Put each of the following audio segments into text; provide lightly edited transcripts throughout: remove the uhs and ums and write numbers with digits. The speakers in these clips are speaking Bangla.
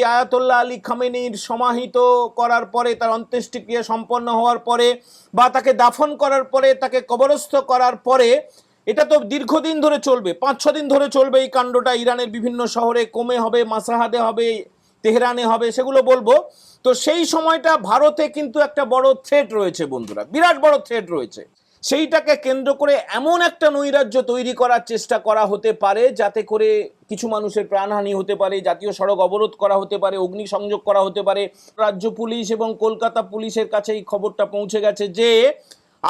আয়াতুল্লাহ আলী খামেনির সমাহিত করার পরে, তার অন্ত্যেষ্টিক্রিয়া সম্পন্ন হওয়ার পরে বা তাকে দাফন করার পরে, তাকে কবরস্থ করার পরে, এটা তো দীর্ঘদিন ধরে চলবে, 5-6 দিন ধরে চলবে এই কাণ্ডটা। ইরানের বিভিন্ন শহরে কোমে হবে, মাসাহাদে হবে, তেহরানে হবে, সেগুলো বলবো। তো সেই সময়টা ভারতে কিন্তু একটা বড় থ্রেট রয়েছে বন্ধুরা, বিরাট বড় থ্রেট রয়েছে। সেইটাকে কেন্দ্র করে এমন একটা নৈরাজ্য তৈরি করার চেষ্টা করা হতে পারে যাতে করে কিছু মানুষের প্রাণহানি হতে পারে, জাতীয় সড়ক অবরোধ করা হতে পারে, অগ্নিসংযোগ করা হতে পারে। রাজ্য পুলিশ এবং কলকাতা পুলিশের কাছে এই খবরটা পৌঁছে গেছে যে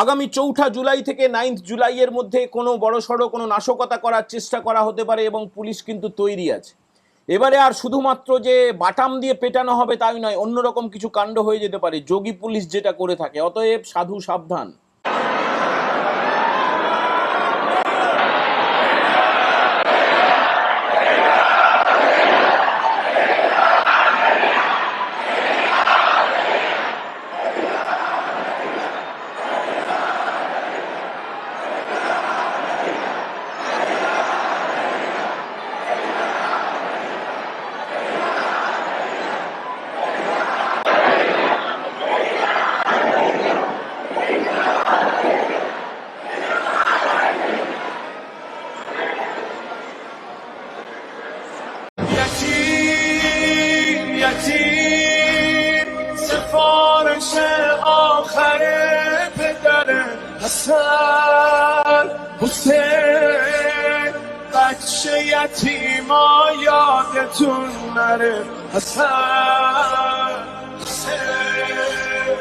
আগামী 4 জুলাই থেকে 9 জুলাইয়ের মধ্যে কোনো বড়সড় কোনো নাশকতা করার চেষ্টা করা হতে পারে এবং পুলিশ কিন্তু তৈরি আছে। এবারে আর শুধুমাত্র যে বাটাম দিয়ে পেটানো হবে তাই নয়, অন্যরকম কিছু কাণ্ড হয়ে যেতে পারে, যোগী পুলিশ যেটা করে থাকে। অতএব সাধু সাবধান। سفارش آخر پدر حسن حسین، بچه یتیما یادتون نره. حسن حسین،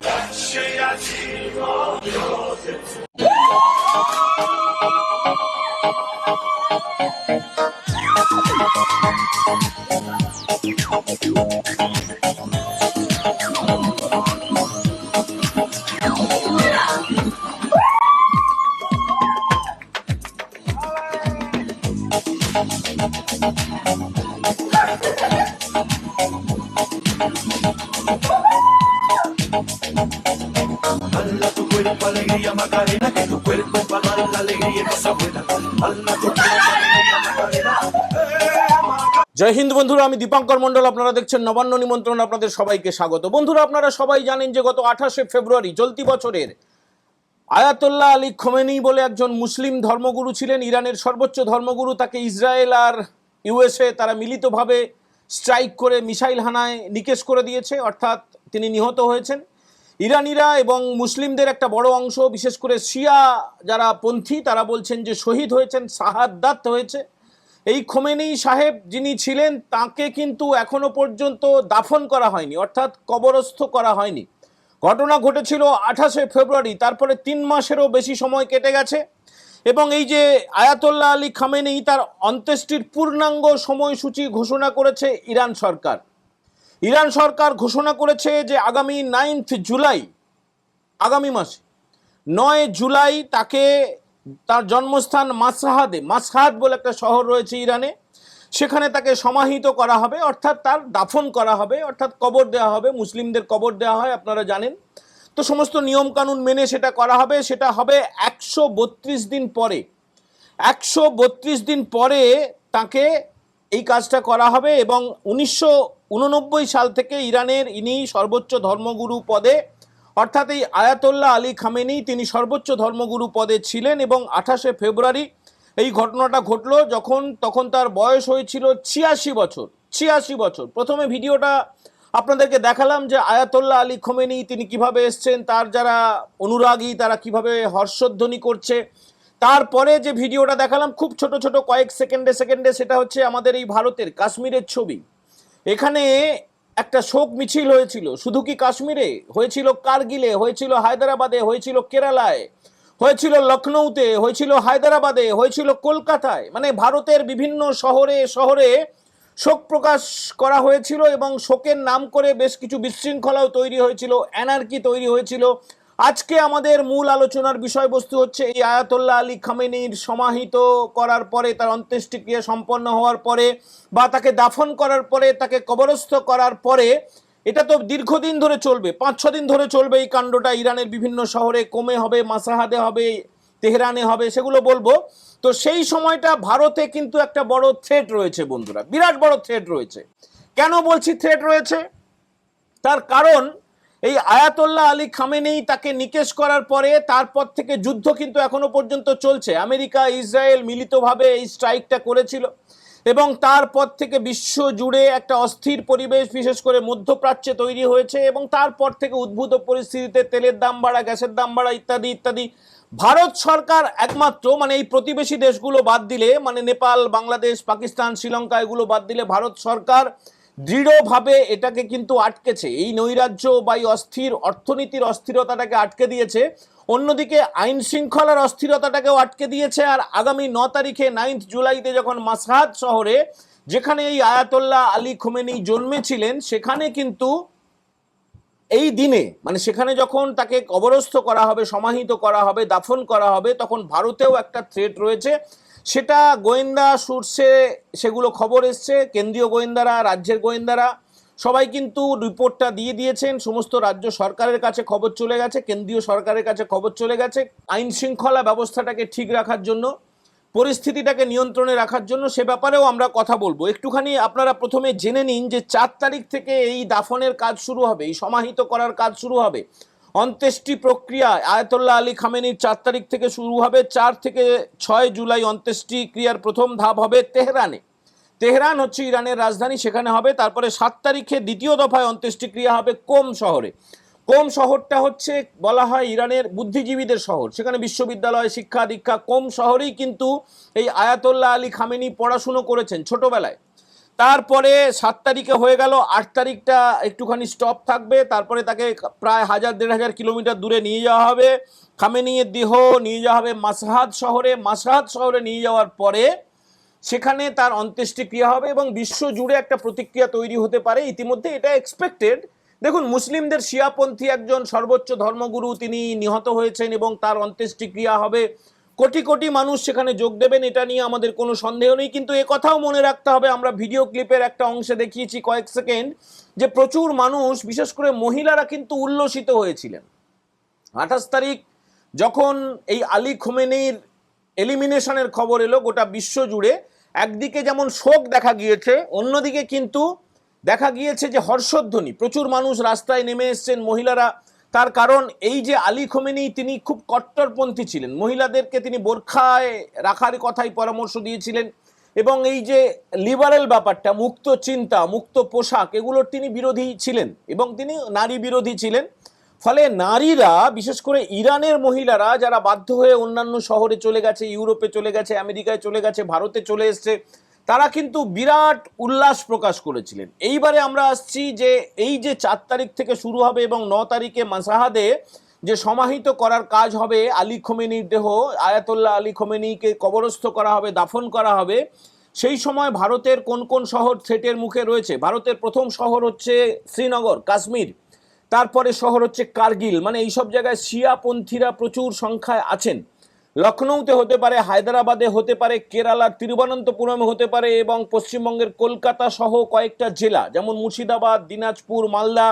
بچه یتیما یادتون. Bala tu cuerpo alegría Macarena, que tu cuerpo para dar la alegría y cosa buena. Bala tu cuerpo alegría Macarena. জয় হিন্দ বন্ধুরা, আমি দীপঙ্কর মণ্ডল, আপনারা দেখছেন নবান্ন নিমন্ত্রণ। আপনাদের সবাইকে স্বাগত। বন্ধুরা, আপনারা সবাই জানেন যে গত 28শে ফেব্রুয়ারি চলতি বছরের আয়াতুল্লাহ আলী খোমেনি বলে একজন মুসলিম ধর্মগুরু ছিলেন, ইরানের সর্বোচ্চ ধর্মগুরু। তাকে ইসরায়েল আর ইউএসএ তারা মিলিতভাবে স্ট্রাইক করে মিসাইল হানায় নিকেশ করে দিয়েছে, অর্থাৎ তিনি নিহত হয়েছেন। ইরানিরা এবং মুসলিমদের একটা বড় অংশ, বিশেষ করে শিয়া যারা পন্থী, তারা বলছেন যে শহীদ হয়েছেন, শাহাদাত হয়েছে। এই খোমেনি সাহেব যিনি ছিলেন তাকে কিন্তু এখনো পর্যন্ত দাফন করা হয়নি, অর্থাৎ কবরস্থ করা হয়নি। ঘটনা ঘটেছিল 28শে ফেব্রুয়ারি, তারপরে 3 মাসেরও বেশি সময় কেটে গেছে এবং এই যে আয়াতুল্লাহ আলী খামেনি, তার অন্ত্যেষ্টির পূর্ণাঙ্গ সময়সূচি ঘোষণা করেছে ইরান সরকার। ইরান সরকার ঘোষণা করেছে যে আগামী 9 জুলাই, আগামী মাসে 9 জুলাই তাকে তার জন্মস্থান মাসহাদ বলে একটা শহর রয়েছে ইরানে, সেখানে তাকে সমাহিত করা হবে, অর্থাৎ তার দাফন করা হবে, অর্থাৎ কবর দেওয়া হবে। মুসলিমদের কবর দেওয়া হয়, আপনারা জানেন। তো সমস্ত নিয়মকানুন মেনে সেটা করা হবে। সেটা হবে 132 দিন পরে। 132 দিন পরে তাকে এই কাজটা করা হবে এবং 1989 সাল থেকে ইরানের ইনি সর্বোচ্চ ধর্মগুরু পদে, অর্থাৎ এই আয়াতুল্লাহ আলী খামেনি তিনি সর্বোচ্চ ধর্মগুরু পদে ছিলেন। এবং 28শে ফেব্রুয়ারি এই ঘটনাটা ঘটলো তখন তার বয়স হয়েছিল 86 বছর। 86 বছর। প্রথমে ভিডিওটা আপনাদেরকে দেখালাম যে আয়াতুল্লাহ আলী খোমেনি তিনি কিভাবে এসছেন, তার যারা অনুরাগী তারা কিভাবে হর্ষধ্বনি করছে। তারপরে যে ভিডিওটা দেখালাম খুব ছোট ছোট কয়েক সেকেন্ডে, সেটা হচ্ছে আমাদের এই ভারতের কাশ্মীরের ছবি। এখানে একটা শোক মিছিল হয়েছিল। শুধু কি কাশ্মীরে হয়েছিল, কারগিলে হয়েছিল, হায়দ্রাবাদে হয়েছিল, কেরালায় হয়েছিল, লখনৌতে হয়েছিল, হায়দ্রাবাদে হয়েছিল, কলকাতায়, মানে ভারতের বিভিন্ন শহরে শহরে শোক প্রকাশ করা হয়েছিল এবং শোকের নাম করে বেশ কিছু বিশৃঙ্খলাও তৈরি হয়েছিল, অ্যানার্কি তৈরি হয়েছিল। আজকে আমাদের মূল আলোচনার বিষয়বস্তু হচ্ছে এই আয়াতুল্লাহ আলী খামেনির সমাহিত করার পরে, তার অন্ত্যেষ্টিক্রিয়া সম্পন্ন হওয়ার পরে বা তাকে দাফন করার পরে, তাকে কবরস্থ করার পরে, এটা তো দীর্ঘদিন ধরে চলবে, 5-6 দিন ধরে চলবে এই কাণ্ডটা। ইরানের বিভিন্ন শহরে কোমে হবে, মাসাহাদে হবে, তেহরানে হবে, সেগুলো বলবো। তো সেই সময়টা ভারতে কিন্তু একটা বড় থ্রেট রয়েছে বন্ধুরা, বিরাট বড় থ্রেট রয়েছে। কেন বলছি থ্রেট রয়েছে? তার কারণ এই আয়াতোল্লাহ আলী খামেনেই তাকে নিকেশ করার পরে তারপর থেকে যুদ্ধ কিন্তু এখনো পর্যন্ত চলছে। আমেরিকা ইসরায়েল মিলিতভাবে এই স্ট্রাইকটা করেছিল এবং তারপর থেকে বিশ্ব জুড়ে একটা অস্থির পরিবেশ বিশেষ করে মধ্যপ্রাচ্যে তৈরি হয়েছে এবং তারপর থেকে উদ্ভূত পরিস্থিতিতে তেলের দাম বাড়া, গ্যাসের দাম বাড়া ইত্যাদি ইত্যাদি। ভারত সরকার একমাত্র, মানে এই প্রতিবেশী দেশগুলো বাদ দিলে, মানে নেপাল, বাংলাদেশ, পাকিস্তান, শ্রীলঙ্কা এগুলো বাদ দিলে ভারত সরকার দৃঢ়ভাবে এটাকে কিন্তু আটকেছে। এই নৈরাজ্য বা এই অস্থির অর্থনীতির অস্থিরতাটাকে আটকে দিয়েছে। অন্যদিকে আইন শৃঙ্খলার অস্থিরতাটাকেও আটকে দিয়েছে। আর আগামী 9 তারিখে 9 জুলাইতে যখন মাসহাদ শহরে, যেখানে এই আয়াতোল্লাহ আলী খোমেনি জন্মেছিলেন, সেখানে কিন্তু এই দিনে, মানে সেখানে যখন তাকে কবরস্থ করা হবে, সমাহিত করা হবে, দাফন করা হবে, তখন ভারতেও একটা থ্রেট রয়েছে। সেটা গোয়েন্দা সোর্সে সেগুলো খবর এসছে। কেন্দ্রীয় গোয়েন্দারা, রাজ্যের গোয়েন্দারা সবাই কিন্তু রিপোর্টটা দিয়ে দিয়েছেন। সমস্ত রাজ্য সরকারের কাছে খবর চলে গেছে, কেন্দ্রীয় সরকারের কাছে খবর চলে গেছে। আইন শৃঙ্খলা ব্যবস্থাটাকে ঠিক রাখার জন্য, পরিস্থিতিটাকে নিয়ন্ত্রণে রাখার জন্য সে ব্যাপারেও আমরা কথা বলবো। একটুখানি আপনারা প্রথমে জেনে নিন যে 4 তারিখ থেকে এই দাফনের কাজ শুরু হবে, এই সমাহিত করার কাজ শুরু হবে। অন্ত্যেষ্টি প্রক্রিয়া আয়াতোল্লাহ আলী খামেনির 4 তারিখ থেকে শুরু হবে। 4 থেকে 6 জুলাই অন্ত্যেষ্টি ক্রিয়ার প্রথম ধাপ হবে তেহরানে। তেহরান হচ্ছে ইরানের রাজধানী, সেখানে হবে। তারপরে 7 তারিখে দ্বিতীয় দফায় অন্ত্যেষ্টিক্রিয়া হবে কোম শহরে। কোম শহরটা হচ্ছে বলা হয় ইরানের বুদ্ধিজীবীদের শহর, সেখানে বিশ্ববিদ্যালয়, শিক্ষা দীক্ষা। কোম শহরেই কিন্তু এই আয়াতোল্লাহ আলী খামেনি পড়াশুনো করেছেন ছোটবেলায়। তারপরে 7 তারিখে হয়ে গেল। 8 তারিখটা একটুখানি স্টপ থাকবে, তারপরে তাকে প্রায় 1000-1500 কিলোমিটার দূরে নিয়ে যাওয়া হবে। খামেনির দেহ নিয়ে যাওয়া হবে মাসহাদ শহরে। মাসহাদ শহরে নিয়ে যাওয়ার পরে সেখানে তার অন্ত্যেষ্টিক্রিয়া হবে এবং বিশ্ব জুড়ে একটা প্রতিক্রিয়া তৈরি হতে পারে। ইতিমধ্যে এটা এক্সপেক্টেড। দেখুন, মুসলিমদের শিয়াপন্থী একজন সর্বোচ্চ ধর্মগুরু তিনি নিহত হয়েছেন এবং তার অন্ত্যেষ্টিক্রিয়া হবে। কোটি কোটি মানুষ সেখানে যোগ দেবেন, এটা নিয়ে আমাদের কোনো সন্দেহ নেই। কিন্তু এ কথাও মনে রাখতে হবে, আমরা ভিডিও ক্লিপের একটা অংশে দেখিয়েছি কয়েক সেকেন্ড, যে প্রচুর মানুষ, বিশেষ করে মহিলারা কিন্তু উল্লসিত হয়েছিলেন। 28 তারিখ যখন এই আলী খোমেনির এলিমিনেশনের খবর এলো গোটা বিশ্ব জুড়ে, একদিকে যেমন শোক দেখা গিয়েছে, অন্যদিকে কিন্তু দেখা গিয়েছে যে হর্ষধ্বনি। প্রচুর মানুষ রাস্তায় নেমে এসছেন, মহিলারা। তার কারণ এই যে আলী খোমেনি তিনি খুব কট্টরপন্থী ছিলেন, মহিলাদেরকে তিনি বোরখায় রাখার কথাই পরামর্শ দিয়েছিলেন এবং এই যে লিবারেল ব্যাপারটা, মুক্ত চিন্তা, মুক্ত পোশাক, এগুলোর তিনি বিরোধী ছিলেন এবং তিনি নারী বিরোধী ছিলেন। ফলে নারীরা, বিশেষ করে ইরানের মহিলারা যারা বাধ্য হয়ে অন্যান্য শহরে চলে গেছে, ইউরোপে চলে গেছে, আমেরিকায় চলে গেছে, ভারতে চলে এসছে, তারা কিন্তু বিরাট উল্লাস প্রকাশ করেছিলেন। এইবারে আমরা আসছি যে এই যে 4 তারিখ থেকে শুরু হবে এবং 9 তারিখে মাসহাদে যে সমাহিত করার কাজ হবে, আলী খোমেনির দেহ, আয়াতোল্লাহ আলী খোমেনিকে কবরস্থ করা হবে, দাফন করা হবে। সেই সময় ভারতের কোন কোন শহর থ্রেটের মুখে রয়েছে? ভারতের প্রথম শহর হচ্ছে শ্রীনগর, কাশ্মীর। তারপরে শহর হচ্ছে কার্গিল, মানে এইসব জায়গায় শিয়াপন্থীরা প্রচুর সংখ্যায় আছেন। লখনৌতে হতে পারে, হায়দ্রাবাদে হতে পারে, কেরালার তিরুবনন্তপুরমে হতে পারে এবং পশ্চিমবঙ্গের কলকাতা সহ কয়েকটা জেলা যেমন মুর্শিদাবাদ, দিনাজপুর, মালদা,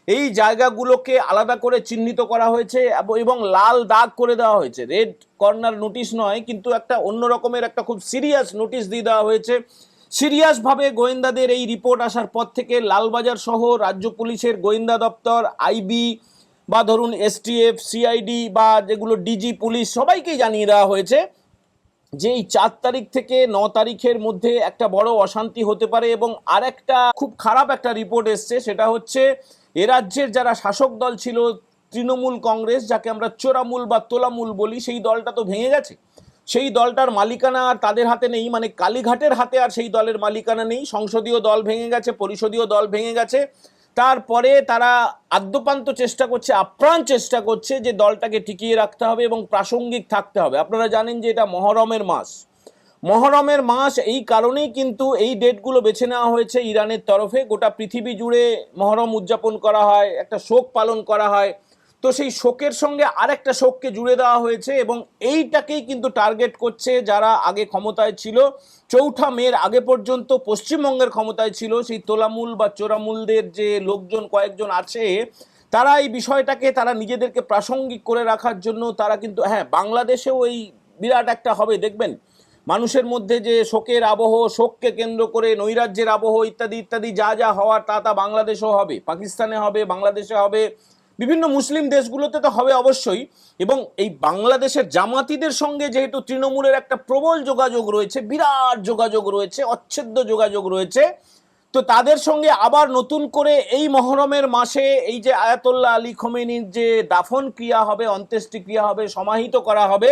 এই জায়গাগুলোকে আলাদা করে চিহ্নিত করা হয়েছে এবং লাল দাগ করে দেওয়া হয়েছে। রেড কর্নার নোটিশ নয়, কিন্তু একটা অন্য রকমের একটা খুব সিরিয়াস নোটিশ দিয়ে দেওয়া হয়েছে। সিরিয়াসভাবে গোয়েন্দাদের এই রিপোর্ট আসার পর থেকে লালবাজার সহ রাজ্য পুলিশের গোয়েন্দা দপ্তর, আইবি বা ধরুন এসটিএফ, সিআইডি বা যেগুলো ডিজি পুলিশ, সবাইকেই জানিয়ে দেওয়া হয়েছে যে এই 4 তারিখ থেকে 9 তারিখের মধ্যে একটা বড় অশান্তি হতে পারে। এবং আরেকটা খুব খারাপ একটা রিপোর্ট এসছে, সেটা হচ্ছে এ রাজ্যের যারা শাসক দল ছিল, তৃণমূল কংগ্রেস, যাকে আমরা চোরামূল বা তোলামূল বলি, সেই দলটা তো ভেঙে গেছে। সেই দলটার মালিকানা আর তাদের হাতে নেই, মানে কালীঘাটের হাতে আর সেই দলের মালিকানা নেই। সংসদীয় দল ভেঙে গেছে, পরিষদীয় দল ভেঙে গেছে। তারপরে তারা আদ্যপান্ত চেষ্টা করছে, আপ্রাণ চেষ্টা করছে যে দলটাকে টিকিয়ে রাখতে হবে এবং প্রাসঙ্গিক থাকতে হবে। আপনারা জানেন যে এটা মহরমের মাস। মহরমের মাস, এই কারণেই কিন্তু এই ডেটগুলো বেছে নেওয়া হয়েছে ইরানের তরফে। গোটা পৃথিবী জুড়ে মহরম উদযাপন করা হয়, একটা শোক পালন করা হয়। তো সেই শোকের সঙ্গে আরেকটা শোককে জুড়ে দেওয়া হয়েছে এবং এইটাকেই কিন্তু টার্গেট করছে যারা আগে ক্ষমতায় ছিল। 4 মের আগে পর্যন্ত পশ্চিমবঙ্গের ক্ষমতায় ছিল সেই তোলামূল বা চোরামূলদের যে লোকজন কয়েকজন আছে, তারা এই বিষয়টাকে তারা নিজেদেরকে প্রাসঙ্গিক করে রাখার জন্য তারা কিন্তু, হ্যাঁ, বাংলাদেশেও এই বিরাট একটা হবে দেখবেন। মানুষের মধ্যে যে শোকের আবহ, শোককে কেন্দ্র করে নৈরাজ্যের আবহ ইত্যাদি ইত্যাদি যা যা হওয়ার তা বাংলাদেশেও হবে, পাকিস্তানে হবে, বাংলাদেশে হবে, বিভিন্ন মুসলিম দেশগুলোতে তো হবে অবশ্যই। এবং এই বাংলাদেশের জামাতিদের সঙ্গে যেহেতু তৃণমূলের একটা প্রবল যোগাযোগ রয়েছে, বিরাট যোগাযোগ রয়েছে, অচ্ছেদ্য যোগাযোগ রয়েছে, তো তাদের সঙ্গে আবার নতুন করে এই মহরমের মাসে এই যে আয়াতুল্লাহ আলী খোমেনির যে দাফন ক্রিয়া হবে, অন্ত্যেষ্টি ক্রিয়া হবে, সমাহিত করা হবে,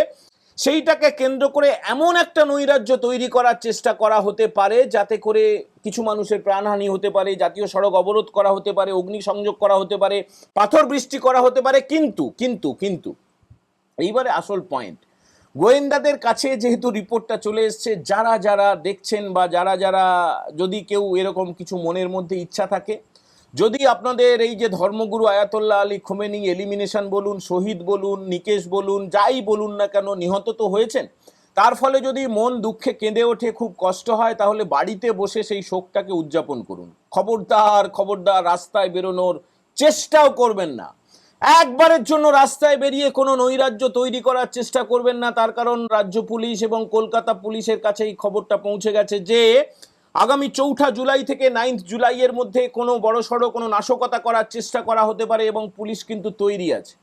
সেইটাকে কেন্দ্র করে এমন একটা নৈরাজ্য তৈরি করার চেষ্টা করা হতে পারে যাতে করে কিছু মানুষের প্রাণহানি হতে পারে, জাতীয় সড়ক অবরোধ করা হতে পারে, অগ্নিসংযোগ করা হতে পারে, পাথর বৃষ্টি করা হতে পারে। কিন্তু কিন্তু কিন্তু এইবারে আসল পয়েন্ট, গোয়েন্দাদের কাছে যেহেতু রিপোর্টটা চলে এসছে, যারা যারা দেখছেন বা যারা যারা যদি কেউ এরকম কিছু মনের মধ্যে ইচ্ছা থাকে, যদি আপনাদের এই যে ধর্মগুরু আয়াতুল্লাহ আলী খোমেনি এলিমিনেশন বলুন, শহীদ বলুন, নিকেশ বলুন, যাই বলুন না কেন, নিহত তো হয়েছেন, তার ফলে যদি মন দুঃখে কেঁদে ওঠে, খুব কষ্ট হয়, তাহলে বাড়িতে বসে সেই শোকটাকে উদযাপন করুন। খবরদার খবরদার রাস্তায় বেরোনোর চেষ্টাও করবেন না, একবারের জন্য রাস্তায় বেরিয়ে কোনো নৈরাজ্য তৈরি করার চেষ্টা করবেন না। তার কারণ রাজ্য পুলিশ এবং কলকাতা পুলিশের কাছে এই খবরটা পৌঁছে গেছে যে আগামী 4 জুলাই থেকে 9 জুলাইয়ের মধ্যে কোনো বড়সড় কোনো নাশকতা করার চেষ্টা করা হতে পারে এবং পুলিশ কিন্তু তৈরি আছে।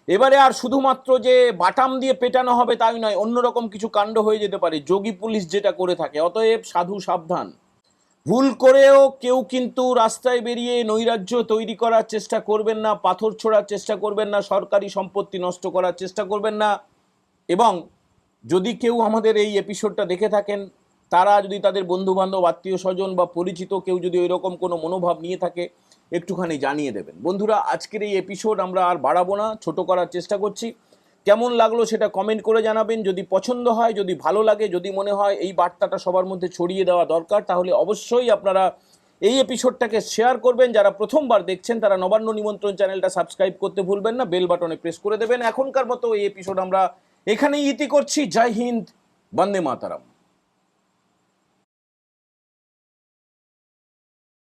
এবারে আর শুধুমাত্র যে বাটাম দিয়ে পেটানো হবে তাই নয়, অন্যরকম কিছু কাণ্ড হয়ে যেতে পারে, যোগী পুলিশ যেটা করে থাকে। অতএব সাধু সাবধান, ভুল করেও কেউ কিন্তু রাস্তায় বেরিয়ে নৈরাজ্য তৈরি করার চেষ্টা করবেন না, পাথর ছোড়ার চেষ্টা করবেন না, সরকারি সম্পত্তি নষ্ট করার চেষ্টা করবেন না। এবং যদি কেউ আমাদের এই এপিসোডটা দেখে থাকেন, তারা যদি তাদের বন্ধুবান্ধব, আত্মীয় স্বজন বা পরিচিত কেউ যদি ওইরকম কোনো মনোভাব নিয়ে থাকে, একটুখানি জানিয়ে দেবেন। বন্ধুরা, আজকের এই এপিসোড আমরা আর বাড়াবো না, ছোট করার চেষ্টা করছি। কেমন লাগলো সেটা কমেন্ট করে জানাবেন। যদি পছন্দ হয়, যদি ভালো লাগে, যদি মনে হয় এই বার্তাটা সবার মধ্যে ছড়িয়ে দেওয়া দরকার, তাহলে অবশ্যই আপনারা এই এপিসোডটাকে শেয়ার করবেন। যারা প্রথমবার দেখছেন তারা নবান্ন নিমন্ত্রণ চ্যানেলটা সাবস্ক্রাইব করতে ভুলবেন না, বেল বাটনে প্রেস করে দেবেন। এখনকার মতো এই এপিসোড আমরা এখানেই ইতি করছি। জয় হিন্দ, বন্দে মাতারাম।